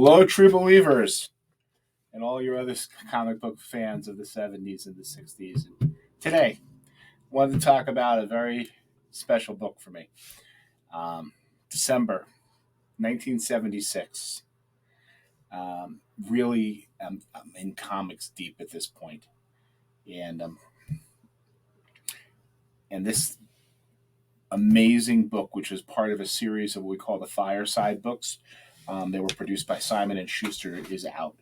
Hello, true believers, and all your other comic book fans of the 70s and the 60s. And today, I wanted to talk about a very special book for me. Um, December 1976. Really, I'm in comics deep at this point, and and this amazing book, which was part of a series of what we call the Fireside books. They were produced by Simon and Schuster. Is out.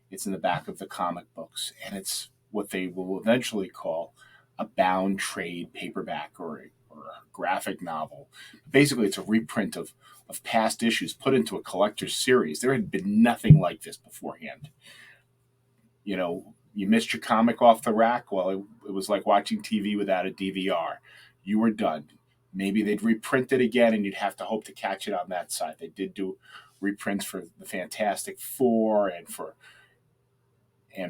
It's in the back of the comic books, and it's what they will eventually call a bound trade paperback or a graphic novel. Basically, it's a reprint of past issues put into a collector's series. There had been nothing like this beforehand. You missed your comic off the rack. Well, it was like watching TV without a DVR. You were done. Maybe they'd reprint it again, and you'd have to hope to catch it on that side. They did do reprints for the Fantastic Four and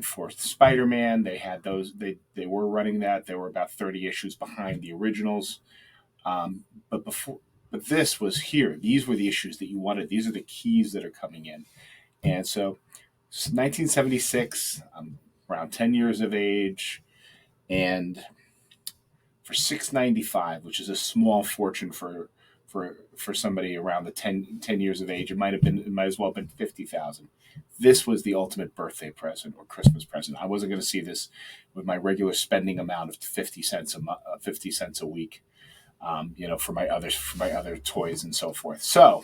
for Spider-Man. They had those. They were running that. They were about 30 issues behind the originals. But before, but this was here. These were the issues that you wanted. These are the keys that are coming in. And so, 1976. I'm around 10 years of age, and for $6.95, which is a small fortune for somebody around the 10 years of age. It might as well have been 50,000. This was the ultimate birthday present or Christmas present. I wasn't going to see this with my regular spending amount of 50 cents a week, for my other toys and so forth. So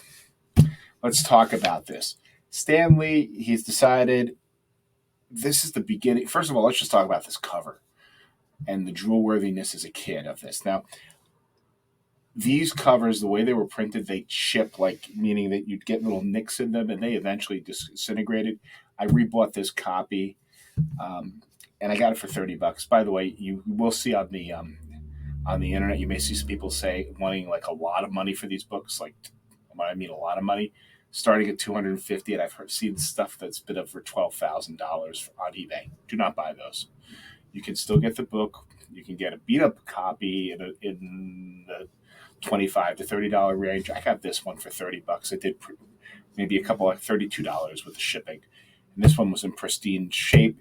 let's talk about this. Stan Lee, he's decided this is the beginning. First of all, let's just talk about this cover and the drool worthiness as a kid of this. Now, these covers, the way they were printed, they chip, meaning that you'd get little nicks in them, and they eventually disintegrated. I rebought this copy, and I got it for $30. By the way, you will see on the internet, you may see some people wanting a lot of money for these books. I mean, a lot of money, starting at $250, and I've seen stuff that's been up for $12,000 on eBay. Do not buy those. You can still get the book. You can get a beat up copy in the $25 to $30 range. I got this one for $30. I did maybe a couple of $32 with the shipping, and this one was in pristine shape.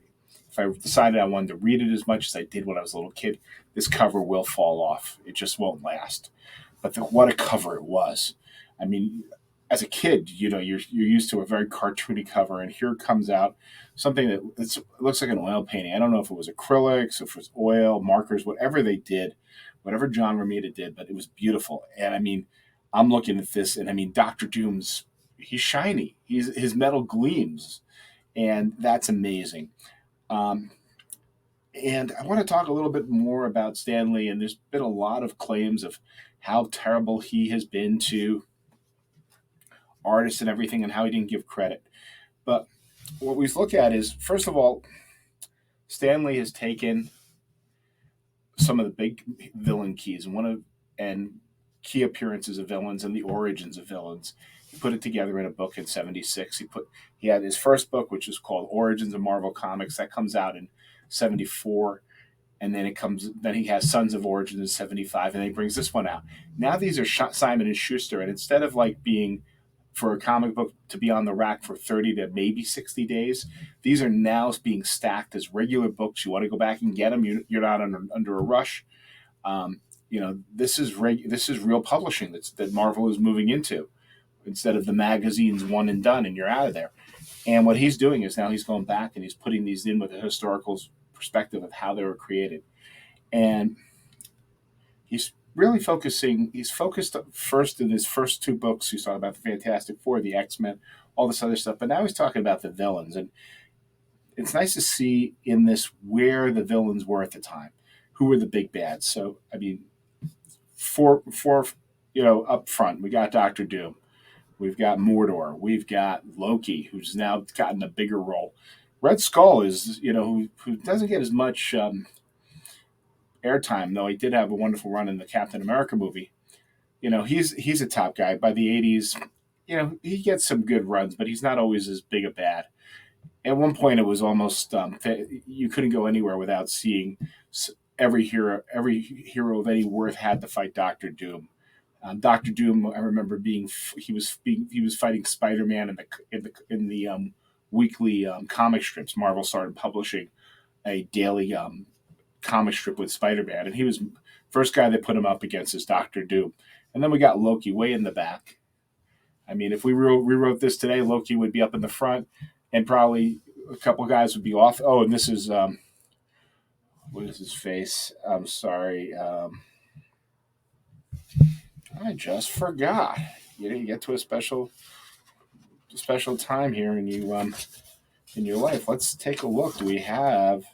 If I decided I wanted to read it as much as I did when I was a little kid, this cover will fall off. It just won't last. But what a cover it was! I mean, as a kid, you're used to a very cartoony cover, and here comes out something that it looks like an oil painting. I don't know if it was acrylics, if it was oil, markers, whatever they did, whatever John Romita did, but it was beautiful. And I mean, I'm looking at this, and I mean, Doctor Doom's, he's shiny. His metal gleams, and that's amazing. And I want to talk a little bit more about Stan Lee, and there's been a lot of claims of how terrible he has been to artists and everything, and how he didn't give credit. But what we look at is, first of all, Stan Lee has taken some of the big villain keys and key appearances of villains and the origins of villains. He put it together in a book in '76. He had his first book, which is called Origins of Marvel Comics, that comes out in '74. And then he has Sons of Origins in '75, and then he brings this one out. Now these are Simon and Schuster, and instead of being for a comic book to be on the rack for 30 to maybe 60 days, these are now being stacked as regular books. You want to go back and get them. You're not under a rush. This is real publishing that Marvel is moving into, instead of the magazines one and done and you're out of there. And what he's doing is now he's going back and he's putting these in with a historical perspective of how they were created. And he's really he's focused first in his first two books. He's talking about the Fantastic Four, the X-Men, all this other stuff. But now he's talking about the villains. And it's nice to see in this where the villains were at the time. Who were the big bads? So, I mean, up front, we got Doctor Doom. We've got Mordor. We've got Loki, who's now gotten a bigger role. Red Skull is, who doesn't get as much airtime, though he did have a wonderful run in the Captain America movie. He's a top guy. By the '80s, he gets some good runs, but he's not always as big a bad. At one point, it was almost you couldn't go anywhere without seeing every hero of any worth had to fight Doctor Doom. Doctor Doom, I remember he was fighting Spider-Man in the weekly comic strips. Marvel started publishing a daily comic strip with Spider-Man, and he was first guy they put him up against is Doctor Doom, and then we got Loki way in the back. I mean, if we rewrote this today, Loki would be up in the front, and probably a couple guys would be off. Oh, and this is what is his face? I'm sorry, I just forgot. You get to a special time here in your life. Let's take a look. Do we have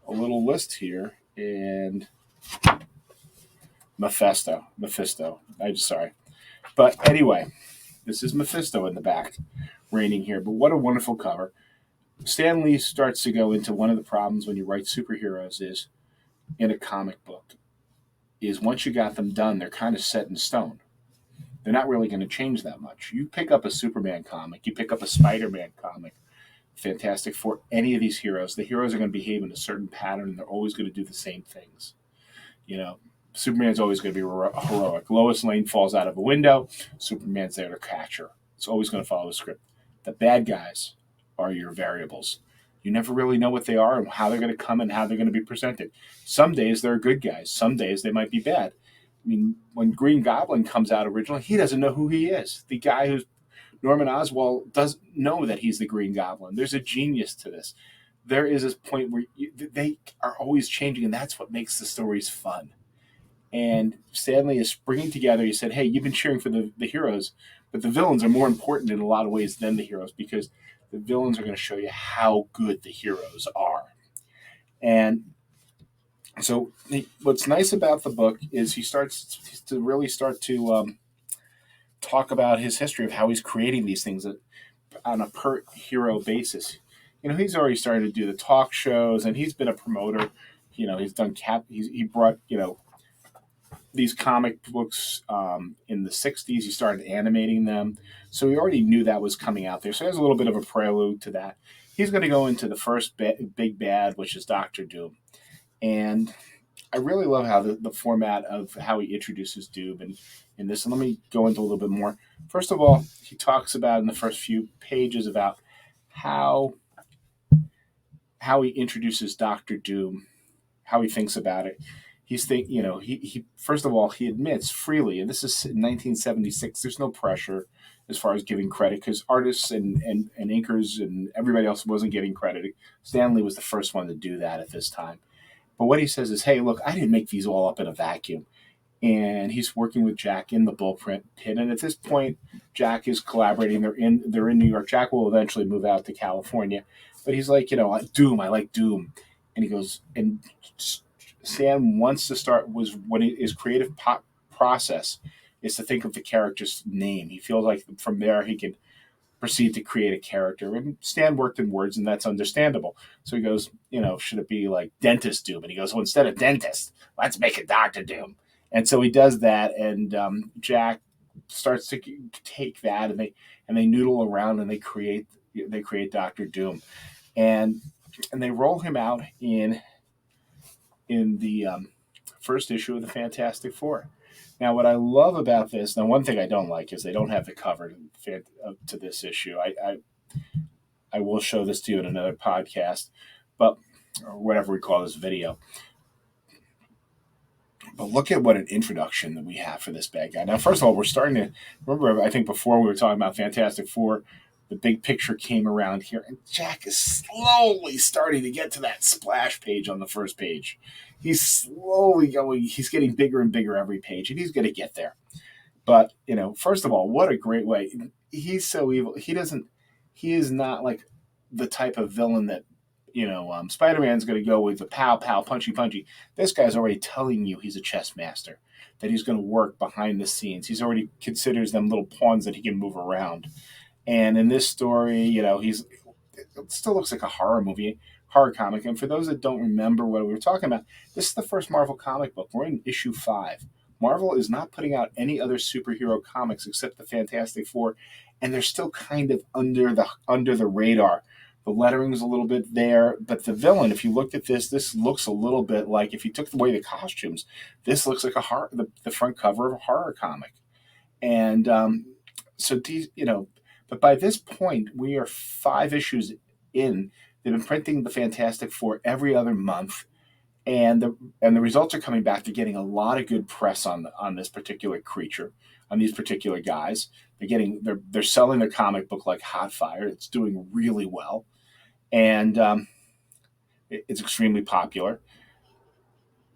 a little list here? And Mephisto. I just sorry, but anyway, this is Mephisto in the back, reigning here. But what a wonderful cover. Stan Lee starts to go into one of the problems when you write superheroes is in a comic book is once you got them done, they're kind of set in stone. They're not really going to change that much. You pick up a Superman comic, you pick up a Spider-Man comic, Fantastic Four, any of these heroes, the heroes are going to behave in a certain pattern and they're always going to do the same things. You know, Superman's always going to be heroic. Lois Lane falls out of a window, Superman's there to catch her. It's always going to follow the script. The bad guys are your variables. You never really know what they are and how they're going to come and how they're going to be presented. Some days they're good guys. Some days they might be bad. I mean, when Green Goblin comes out originally, he doesn't know who he is. The guy who's Norman Oswald doesn't know that he's the Green Goblin. There's a genius to this. There is this point where they are always changing, and that's what makes the stories fun. And Stanley is bringing together. He said, "Hey, you've been cheering for the heroes, but the villains are more important in a lot of ways than the heroes because the villains are going to show you how good the heroes are." And so, what's nice about the book is he starts to really start to talk about his history of how he's creating these things on a per hero basis. You know, he's already started to do the talk shows, and he's been a promoter. You know, he's done he brought these comic books in the 60s. He started animating them. So he already knew that was coming out there. So there's a little bit of a prelude to that. He's going to go into the first big bad, which is Doctor Doom. And I really love how the format of how he introduces Doom and in this. And let me go into a little bit more. First of all, he talks about in the first few pages about how he introduces Doctor Doom, how he thinks about it. He first of all, he admits freely, and this is in 1976, there's no pressure as far as giving credit because artists and inkers and everybody else wasn't getting credit. Stanley was the first one to do that at this time. But what he says is, hey, look, I didn't make these all up in a vacuum. And he's working with Jack in the bullprint pit. And at this point, Jack is collaborating. They're in New York. Jack will eventually move out to California. But he's like, Doom, I like Doom. And he goes, and Sam wants to start was when his creative process is to think of the character's name. He feels like from there he can proceed to create a character. And Stan worked in words, and that's understandable. So he goes, should it be like Dentist Doom? And he goes, well, instead of Dentist, let's make it Doctor Doom. And so he does that, and Jack starts to take that, and they noodle around, and they create Doctor Doom, and they roll him out in the first issue of the Fantastic Four. Now, what I love about this, now one thing I don't like is they don't have the cover to this issue. I will show this to you in another podcast, or whatever we call this video. But look at what an introduction that we have for this bad guy. Now, first of all, we're starting to remember. I think before we were talking about Fantastic Four, the big picture came around here, and Jack is slowly starting to get to that splash page on the first page. He's slowly going. He's getting bigger and bigger every page, and he's going to get there. But first of all, what a great way! He's so evil. He is not like the type of villain that Spider-Man's going to go with the pow, pow, punchy, punchy. This guy's already telling you he's a chess master, that he's going to work behind the scenes. He's already considers them little pawns that he can move around. And in this story, it still looks like a horror comic. And for those that don't remember what we were talking about, this is the first Marvel comic book. We're in issue 5. Marvel is not putting out any other superhero comics except the Fantastic Four, and they're still kind of under the radar The lettering's a little bit there, but the villain, if you looked at this looks a little bit like, if you took away the costumes, this looks like a horror, the front cover of a horror comic. And so these, but by this point, we are 5 issues in. They've been printing the Fantastic Four every other month, and the results are coming back. They're getting a lot of good press on this particular creature, on these particular guys. They're selling their comic book like hot fire. It's doing really well, and it's extremely popular.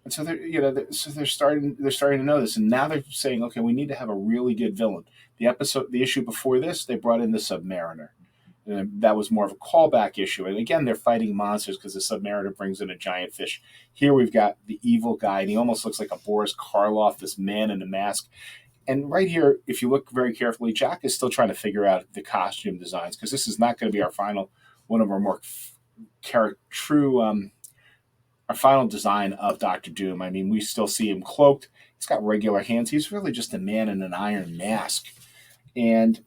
And so they're starting to know this, and now they're saying, okay, we need to have a really good villain. The issue before this, they brought in the Submariner, and that was more of a callback issue. And again, they're fighting monsters because the Submariner brings in a giant fish. Here we've got the evil guy, and he almost looks like a Boris Karloff, this man in a mask. And right here, if you look very carefully, Jack is still trying to figure out the costume designs, because this is not going to be our final one of our more true our final design of Doctor Doom. I mean, we still see him cloaked. He's got regular hands. He's really just a man in an iron mask. And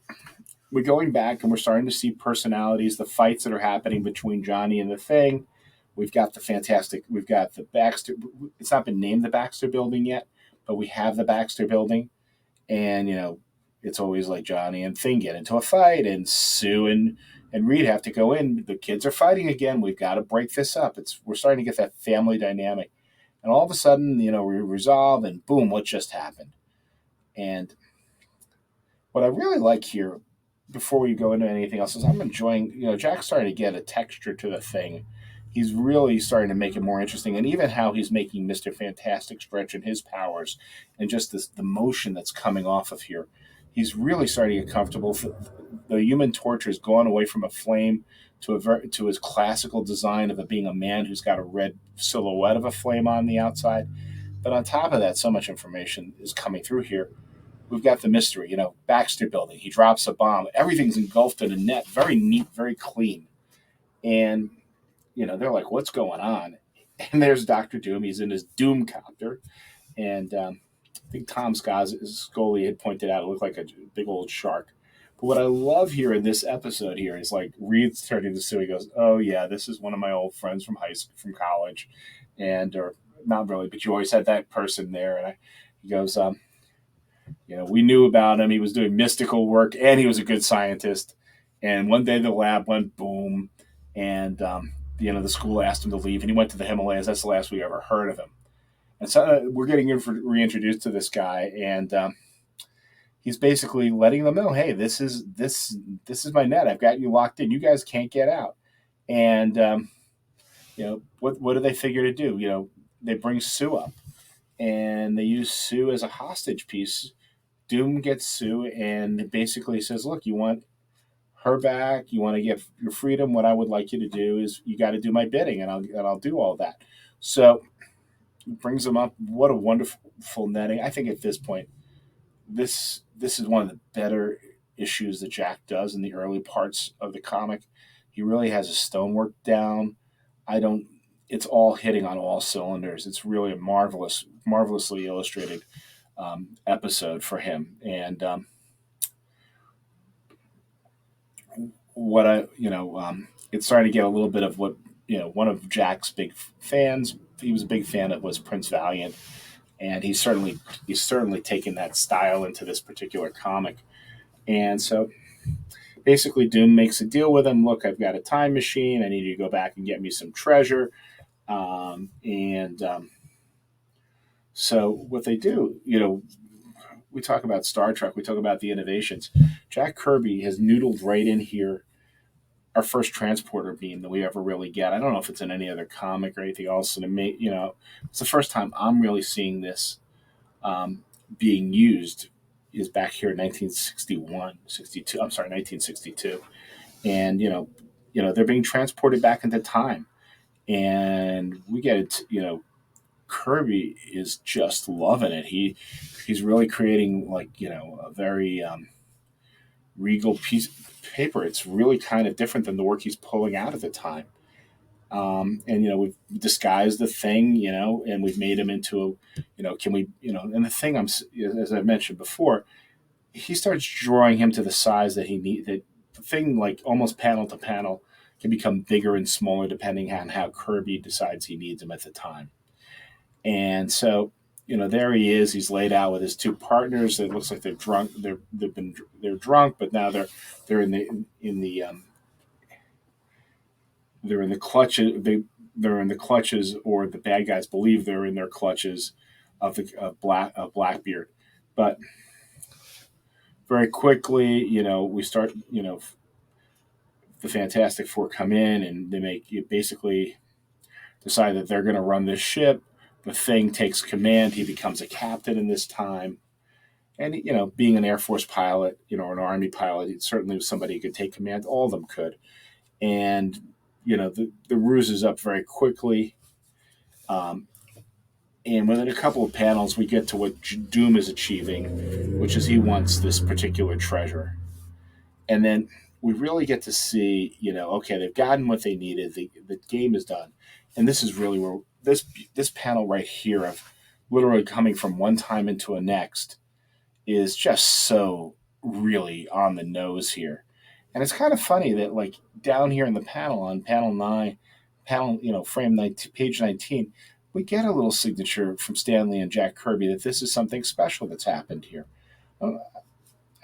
we're going back and we're starting to see personalities, the fights that are happening between Johnny and the Thing. We've got the Baxter. It's not been named the Baxter Building yet, but we have the Baxter Building. And, it's always like Johnny and Thing get into a fight, and Sue and Reed have to go in. The kids are fighting again. We've got to break this up. We're starting to get that family dynamic. And all of a sudden, we resolve, and boom, what just happened? And what I really like here, before we go into anything else, is I'm enjoying, Jack's starting to get a texture to the Thing. He's really starting to make it more interesting, and even how he's making Mr. Fantastic stretch in his powers, and just the motion that's coming off of here. He's really starting to get comfortable. The Human Torch has gone away from a flame to his classical design of it being a man who's got a red silhouette of a flame on the outside. But on top of that, so much information is coming through here. We've got the mystery, Baxter Building. He drops a bomb. Everything's engulfed in a net. Very neat, very clean. And, they're like, what's going on? And there's Doctor Doom. He's in his Doom copter. And I think Tom Scully had pointed out it looked like a big old shark. But what I love here in this episode here is, like, Reed's turning to Sue. He goes, "Oh yeah, this is one of my old friends from high school, from college," or not really, but you always had that person there. And he goes, "We knew about him. He was doing mystical work, and he was a good scientist. And one day the lab went boom, and the school asked him to leave, and he went to the Himalayas. That's the last we ever heard of him." And so we're getting reintroduced to this guy, and he's basically letting them know, "Hey, this is my net. I've got you locked in. You guys can't get out." And what do they figure to do? They bring Sue up, and they use Sue as a hostage piece. Doom gets Sue and basically says, "Look, you want her back? You want to get your freedom? What I would like you to do is you got to do my bidding, and I'll do all that." So brings them up. What a wonderful netting! I think at this point, this is one of the better issues that Jack does in the early parts of the comic. He really has his stonework down. It's all hitting on all cylinders. It's really a marvelously illustrated episode for him. And it's starting to get a little bit of what one of Jack's big fans. He was a big fan of was Prince Valiant, and he's certainly taken that style into this particular comic. And so basically, Doom makes a deal with him. "Look, I've got a time machine. I need you to go back and get me some treasure." So what they do, we talk about Star Trek, we talk about the innovations. Jack Kirby has noodled right in here our first transporter beam that we ever really get. I don't know if it's in any other comic or anything else, and it's the first time I'm really seeing this being used. Is back here in 1961, 62. I'm sorry, 1962, and they're being transported back into time, and we get it. Kirby is just loving it. He's really creating a very regal piece of paper. It's really kind of different than the work he's pulling out at the time. And we've disguised the Thing, and we've made him into can we, and the Thing, as I mentioned before, he starts drawing him to the size that he need. That the Thing, like almost panel to panel, can become bigger and smaller depending on how Kirby decides he needs him at the time. And so, there he is. He's laid out with his two partners. It looks like they're drunk. They're drunk, but now they're they're in the clutches. They're in the clutches, or the bad guys believe they're in their clutches of the of Blackbeard. But very quickly, we start. The Fantastic Four come in and they basically decide that they're going to run this ship. The Thing takes command. He becomes a captain in this time. And, being an Air Force pilot, an Army pilot, it certainly was somebody who could take command. All of them could. And, the ruse is up very quickly. Um, and within a couple of panels, we get to what Doom is achieving, which is he wants this particular treasure. And then we really get to see, okay, they've gotten what they needed. The game is done. And this is really where this panel right here of literally coming from one time into a next is just so really on the nose here. And it's kind of funny that like down here in the panel on panel 9, frame 19, page 19, we get a little signature from Stanley and Jack Kirby that this is something special that's happened here.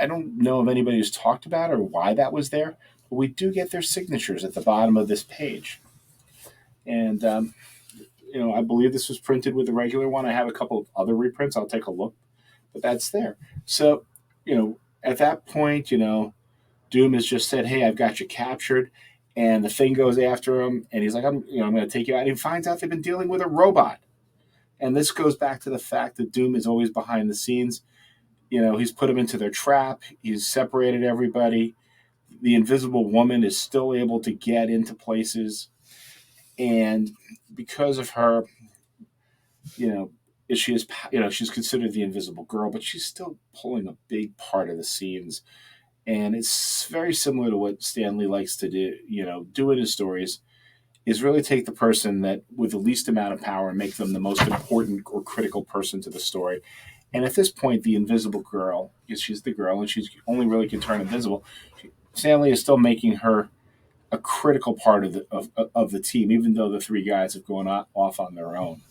I don't know if anybody who's talked about it or why that was there, but we do get their signatures at the bottom of this page. And, I believe this was printed with the regular one. I have a couple of other reprints. I'll take a look, but that's there. So, at that point, Doom has just said, "Hey, I've got you captured," and the Thing goes after him, and he's like, "I'm going to take you out." And he finds out they've been dealing with a robot, and this goes back to the fact that Doom is always behind the scenes. He's put them into their trap. He's separated everybody. The Invisible Woman is still able to get into places, and because of her, she is, she's considered the Invisible Girl, but she's still pulling a big part of the scenes. And it's very similar to what Stanley likes to do in his stories, is really take the person that with the least amount of power and make them the most important or critical person to the story. And at this point, the Invisible Girl, because she's the girl and she's only really can turn invisible, Stanley is still making her a critical part of the team, even though the three guys have gone off on their own.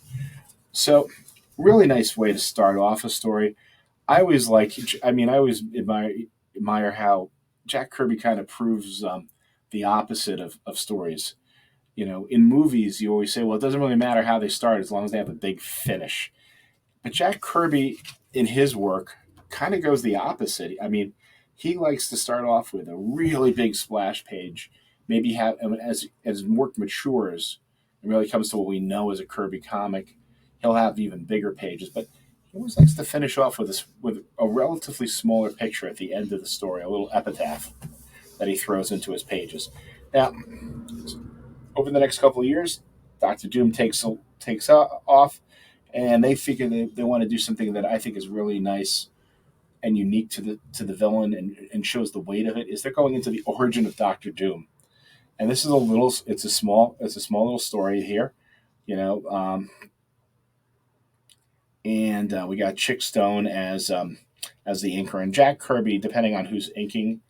So, really nice way to start off a story. I always I always admire how Jack Kirby kind of proves the opposite of stories. In movies, you always say, well, it doesn't really matter how they start as long as they have a big finish. But Jack Kirby, in his work, kind of goes the opposite. He likes to start off with a really big splash page. Maybe as work matures and really comes to what we know as a Kirby comic, he'll have even bigger pages. But he always likes to finish off with a relatively smaller picture at the end of the story, a little epitaph that he throws into his pages. Now, over the next couple of years, Doctor Doom takes off, and they figure they want to do something that I think is really nice and unique to the villain and shows the weight of it. Is they're going into the origin of Doctor Doom, and this is it's a small little story here, and we got Chick Stone as the inker, and Jack Kirby, depending on who's inking,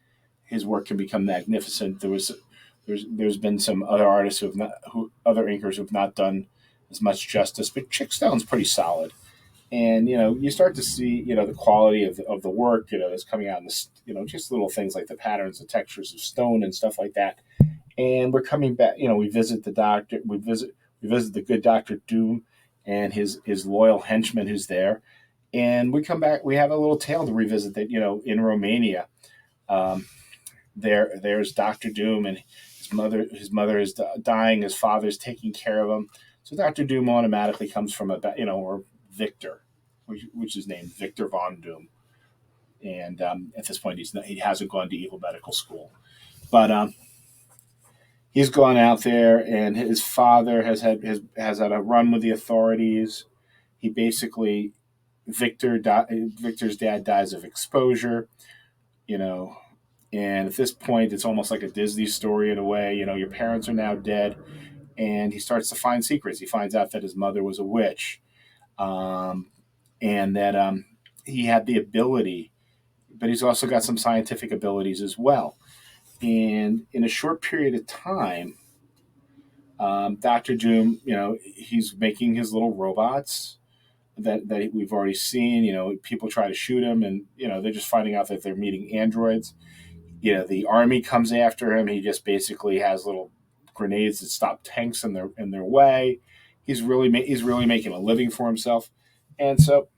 his work can become magnificent. There's been some other artists other inkers who have not done as much justice, but Chick Stone's pretty solid. And you start to see the quality of the work that's coming out in this, just little things like the patterns, the textures of stone and stuff like that. And we're coming back. We visit the doctor. We visit the good Doctor Doom and his loyal henchman who's there. And we come back. We have a little tale to revisit that in Romania. There's Doctor Doom and his mother is dying. His father's taking care of him. So Doctor Doom automatically comes from or Victor, which is named Victor Von Doom. And at this point, he hasn't gone to evil medical school, but he's gone out there, and his father has had a run with the authorities. He basically Victor's dad dies of exposure, and at this point, it's almost like a Disney story in a way. Your parents are now dead, and he starts to find secrets. He finds out that his mother was a witch, and that he had the ability, but he's also got some scientific abilities as well. And in a short period of time, Doctor Doom, he's making his little robots that we've already seen. People try to shoot him, and they're just finding out that they're meeting androids. The army comes after him. He just basically has little grenades that stop tanks in their way. He's really making a living for himself, and so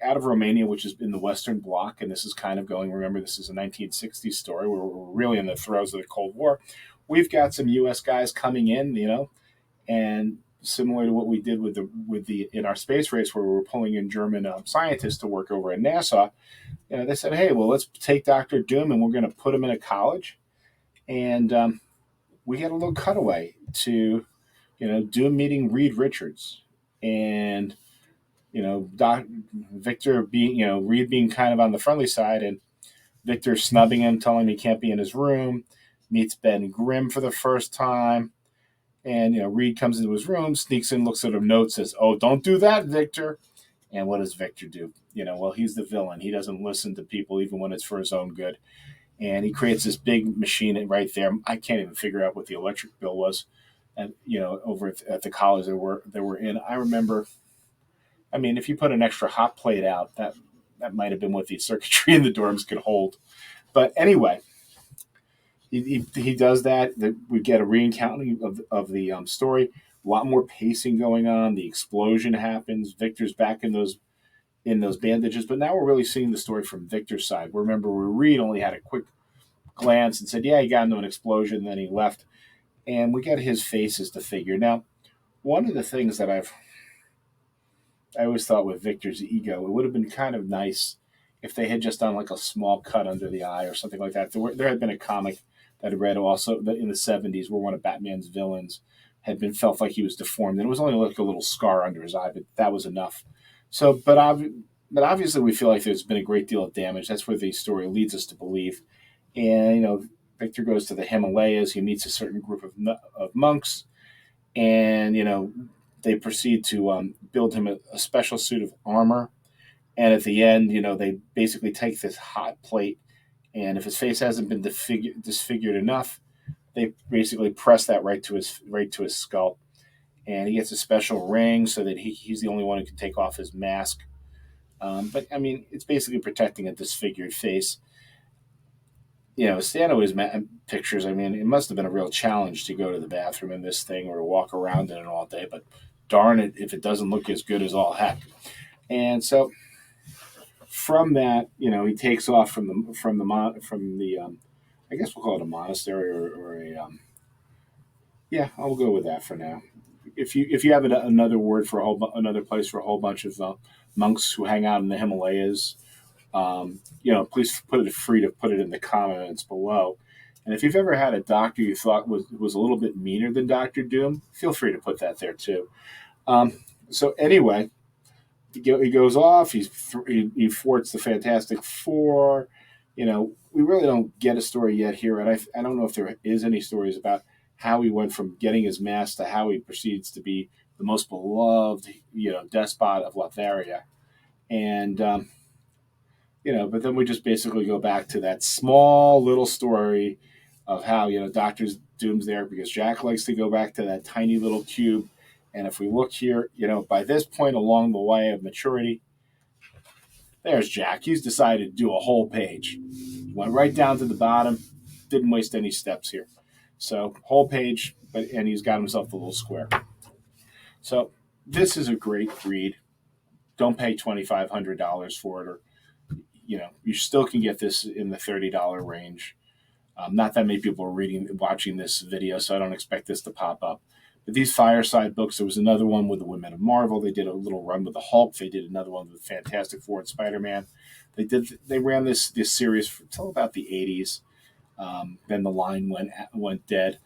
out of Romania, which is in the Western Bloc, and this is kind of going. Remember, this is a 1960s story where we're really in the throes of the Cold War. We've got some U.S. guys coming in, and similar to what we did with the in our space race, where we were pulling in German scientists to work over at NASA. They said, hey, well, let's take Dr. Doom and we're going to put him in a college. And we had a little cutaway to, Doom meeting Reed Richards. And, Victor being, Reed being kind of on the friendly side and Victor snubbing him, telling him he can't be in his room, meets Ben Grimm for the first time. And, Reed comes into his room, sneaks in, looks at him, notes, says, oh, don't do that, Victor. And what does Victor do? Well, he's the villain. He doesn't listen to people even when it's for his own good. And he creates this big machine right there. I can't even figure out what the electric bill was, and over at the college that we're in. I remember. I mean, if you put an extra hot plate out, that might have been what the circuitry in the dorms could hold. But anyway, he does that. We get a recounting of the story. A lot more pacing going on. The explosion happens. Victor's back in those bandages. But now we're really seeing the story from Victor's side. Remember, where Reed only had a quick glance and said, "Yeah, he got into an explosion," then he left, and we get his face as the figure. Now, one of the things that I always thought with Victor's ego, it would have been kind of nice if they had just done like a small cut under the eye or something like that. There had been a comic that I read also in the '70s where one of Batman's villains had been felt like he was deformed, and it was only like a little scar under his eye, but that was enough. So, but obviously, we feel like there's been a great deal of damage. That's where the story leads us to believe. And Victor goes to the Himalayas. He meets a certain group of monks, and they proceed to build him a special suit of armor. And at the end, they basically take this hot plate, and if his face hasn't been disfigured enough, they basically press that right to his skull, and he gets a special ring so that he's the only one who can take off his mask. But I mean, it's basically protecting a disfigured face. Stand his pictures. I mean, it must have been a real challenge to go to the bathroom in this thing or to walk around in it all day. But darn it, if it doesn't look as good as all heck. And so from that, he takes off from the I guess we'll call it a monastery or a yeah, I'll go with that for now. If you have another word for another place for a whole bunch of monks who hang out in the Himalayas, please put it free to put it in the comments below. And if you've ever had a doctor you thought was a little bit meaner than Doctor Doom, feel free to put that there too. So anyway, he goes off. He thwarts the Fantastic Four. We really don't get a story yet here, and I don't know if there is any stories about how he went from getting his mask to how he proceeds to be the most beloved, despot of Lotharia. And but then we just basically go back to that small little story of how Doctor Doom's there because Jack likes to go back to that tiny little cube. And if we look here, by this point along the way of maturity, there's Jack. He's decided to do a whole page. Went right down to the bottom. Didn't waste any steps here. So whole page, and he's got himself a little square. So this is a great read. Don't pay $2,500 for it, or you still can get this in the $30 range. Not that many people are watching this video, so I don't expect this to pop up. But these fireside books, there was another one with the Women of Marvel. They did a little run with the Hulk. They did another one with Fantastic Four and Spider-Man. They ran this series until about the '80s. Then the line went dead.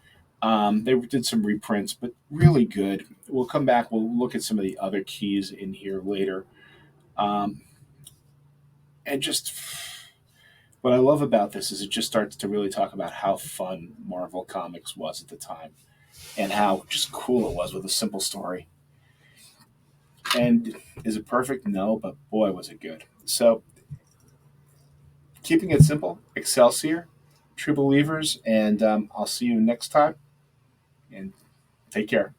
They did some reprints, but really good. We'll come back. We'll look at some of the other keys in here later. And just what I love about this is it just starts to really talk about how fun Marvel Comics was at the time and how just cool it was with a simple story. And is it perfect? No, but boy, was it good. So, keeping it simple, Excelsior, true believers, and I'll see you next time. And take care.